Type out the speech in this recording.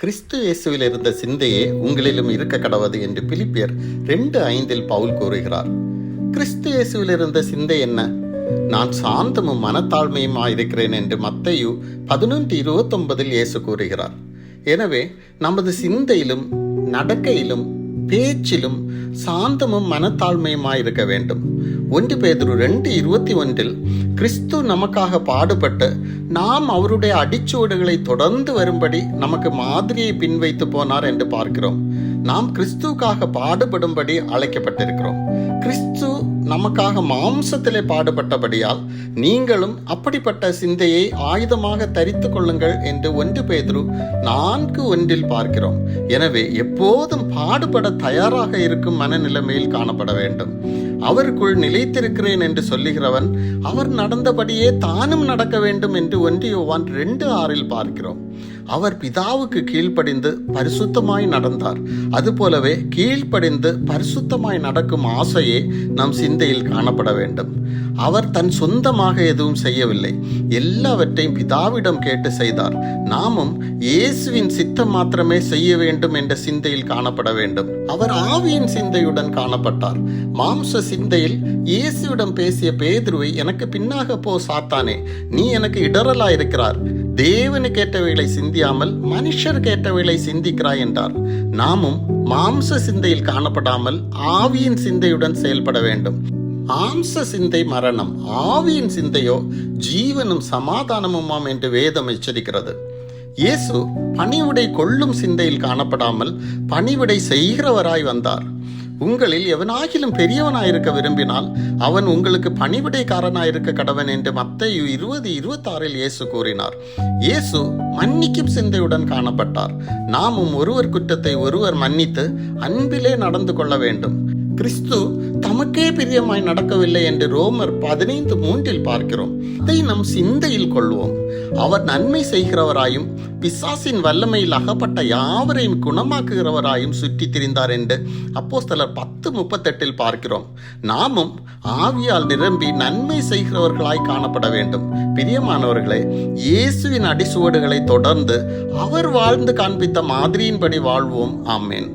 கிறிஸ்து இயேசுவில் இருந்த சிந்தையே உங்களிலும் இருக்க கடவது என்று பிலிப்பியர் 2:5 பவுல் கூறுகிறார். கிறிஸ்து இயேசுவில் இருந்த சிந்தை என்ன? நான் சாந்தமும் மனத்தாழ்மையுமாயிருக்கிறேன் என்று மத்தேயு 11:29 இயேசு கூறுகிறார். எனவே நமது சிந்தையிலும் நடக்கையிலும் பேச்சிலும் சாந்தமும் மனத்தாழ்மையுமாயிருக்க வேண்டும். 1 பேதுரு 2:21 கிறிஸ்து நமக்காக பாடுபட்டு நாம் அவருடைய அடிச்சுவடுகளை தொடர்ந்து வரும்படி நமக்கு மாதிரியை பின்வைத்து போனார் என்று பார்க்கிறோம். நாம் கிறிஸ்துவுக்காக பாடுபடும்படி அழைக்கப்பட்டிருக்கிறோம். கிறிஸ்து நமக்காக மாம்சத்திலே பாடுபட்டபடியால் நீங்களும் அப்படிப்பட்ட சிந்தையை ஆயுதமாக தரித்து கொள்ளுங்கள் என்று 1 பேதுரு 4:1 பார்க்கிறோம். எனவே எப்போதும் பாடுபட தயாராக இருக்கும் மனநிலைமையில் காணப்பட வேண்டும். அவருக்குள் நிலைத்திருக்கிறேன் என்று சொல்லுகிறவன் அவர் நடந்தபடியே தானும் நடக்க வேண்டும் என்று 1 யோவான் 2:6 பார்க்கிறோம். அவர் பிதாவுக்கு கீழ்ப்படிந்து பரிசுத்தமாய் நடந்தார். அதுபோலவே கீழ்ப்படிந்து பரிசுத்தமாய் நடக்கும் ஆசையே நம் சிந்தையில் காணப்பட வேண்டும். அவர் தன் சொந்தமாக எதுவும் செய்யவில்லை, எல்லாவற்றையும் பிதாவிடம் கேட்டு செய்தார். நாமும் இயேசுவின் சித்தம் மாத்திரமே செய்ய வேண்டும் என்ற சிந்தையில் காணப்பட வேண்டும். அவர் ஆவியின் சிந்தையுடன் காணப்பட்டார். மாம்ச சிந்தையில் இயேசுவிடம் பேசிய பேதுருவை, எனக்கு பின்னாக போ சாத்தானே, நீ எனக்கு இடரலாயிருக்கிறார், தேவனுக்கு ஏற்றவைகளை சிந்தியாமல் மனுஷருக்கு ஏற்றவைகளை சிந்திக்கிறாய் என்றார். நாமும் மாம்ச சிந்தையில் காணப்படாமல் ஆவியின் சிந்தையுடன் செயல்பட வேண்டும். மாம்ச சிந்தை மரணம், ஆவியின் சிந்தையோ ஜீவனும் சமாதானமுமாம் என்று வேதம் எச்சரிக்கிறது. இயேசு பணிவிடை கொள்ளும் சிந்தையில் காணப்படாமல் பணிவிடை செய்கிறவராய் வந்தார். உங்களில் எவனாகிலும் பெரியவனாயிருக்க விரும்பினால் அவன் உங்களுக்கு பணிவிடைக்காரனாயிருக்க கடவன் என்று மத்தேயு 20:26 இயேசு கூறினார். இயேசு மன்னிக்கும் சிந்தையுடன் காணப்பட்டார். நாமும் ஒருவர் குற்றத்தை ஒருவர் மன்னித்து அன்பிலே நடந்து கொள்ள வேண்டும். கிறிஸ்து தமக்கே பிரியமாய் நடக்கவில்லை என்று ரோமர் 15:3 பார்க்கிறோம். அதை நம் சிந்தையில் கொள்வோம். அவர் நன்மை செய்கிறவராயும் பிசாசின் வல்லமையில் அகப்பட்ட யாவரையும் குணமாக்குகிறவராயும் சுற்றி திரிந்தார் என்று அப்போஸ்தலர் 10:38 பார்க்கிறோம். நாமும் ஆவியால் நிரம்பி நன்மை செய்கிறவர்களாய் காணப்பட வேண்டும். பிரியமானவர்களே, இயேசுவின் அடிசுவடுகளை தொடர்ந்து அவர் வாழ்ந்து காண்பித்த மாதிரியின்படி வாழ்வோம். ஆமென்.